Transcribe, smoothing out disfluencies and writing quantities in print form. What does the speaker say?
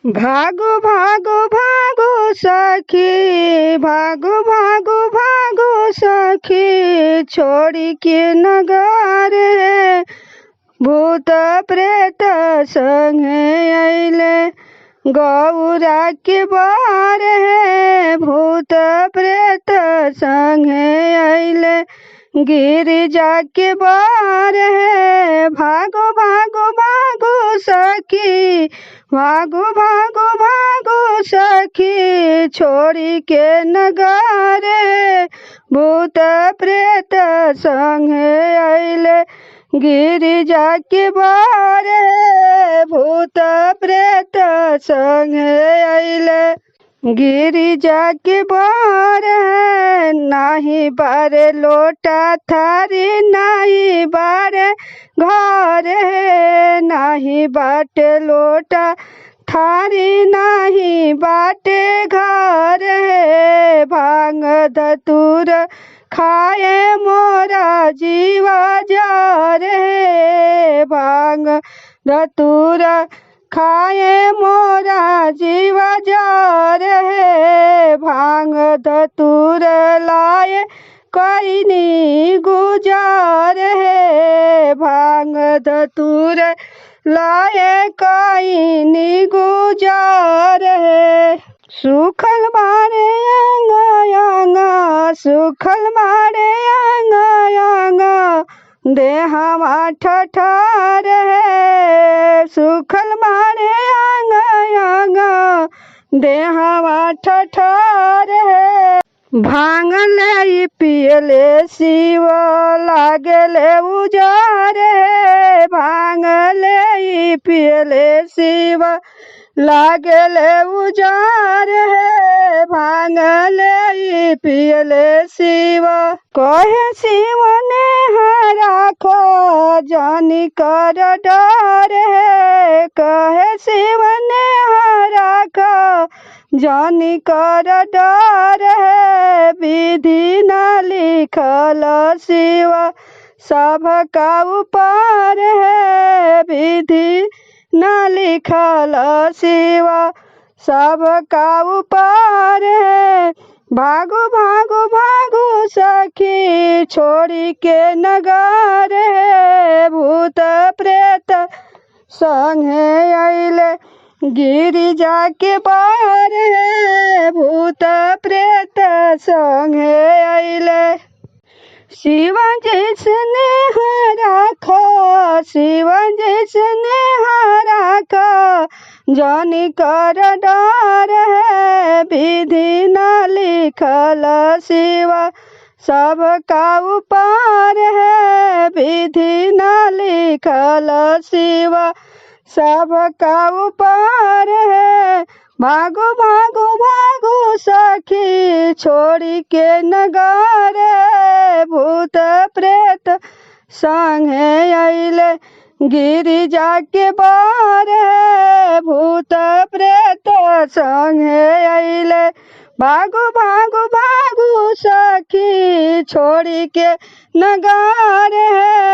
भागो भागो भागो सखी, भागो भागो भागो सखी, छोड़ी के नगर है भूत प्रेत संगे अइले गौरा के बार है भूत प्रेत संगे अइले गिरिजा के बार है। भागो भागो भागो सखी, भागो भागो भागो सखी, छोड़ी के नगर भूत प्रेत संगे अइले गिरिजा के बार भूत प्रेत संगे अइले गिरिजा के बार नाही बारे लोटा थारी, नाही बारे घर है, नाही बाटे लोटा थारी, नाही बाटे घर है। भांग धतूर खाए मोरा जीवा जार है, भांग धतूर खाए मोरा जीवा जार है। भांग धतूर लाए कोई नी गुजार है, भांग धतूर लाए कोई नी गुजार है। सुखल मारे अंगा अंगा, सुखल मारे अंगा अंगा, देहवा ठठार है। सुखल मारे अंगा अंगा, देहवा ठठार है। भांग ले पियले शिव लागले उजार है, भांग ले पियले शिव लागले उजार है। भांग ले पियले शिव कहे शिव ने राखो जानी कर डर है, कहे शिव ने राखो जानी कर डर है। विधि न लिखल शिव सब का ऊपर है, विधि न लिखल शिव सब का ऊपर है। भागो भागो भागो सखी, छोड़ी के नगर है भूत प्रेत संगे अइले गिरिजा के बार है भूत प्रेत संगे अइले। शिव जिसने राखो, शिव जिसने राखो जानी कर डर है। विधि न लिखल शिव सब का ऊपर है, विधि न लिखल शिव सब का ऊपर है। भागो भागो भागो सखी, छोड़ी के नगर भूत प्रेत संगे अइले गिरिजा के बार भूत प्रेत संगे अइले। भागो भागो भागो सखी, छोड़ी के नगर है।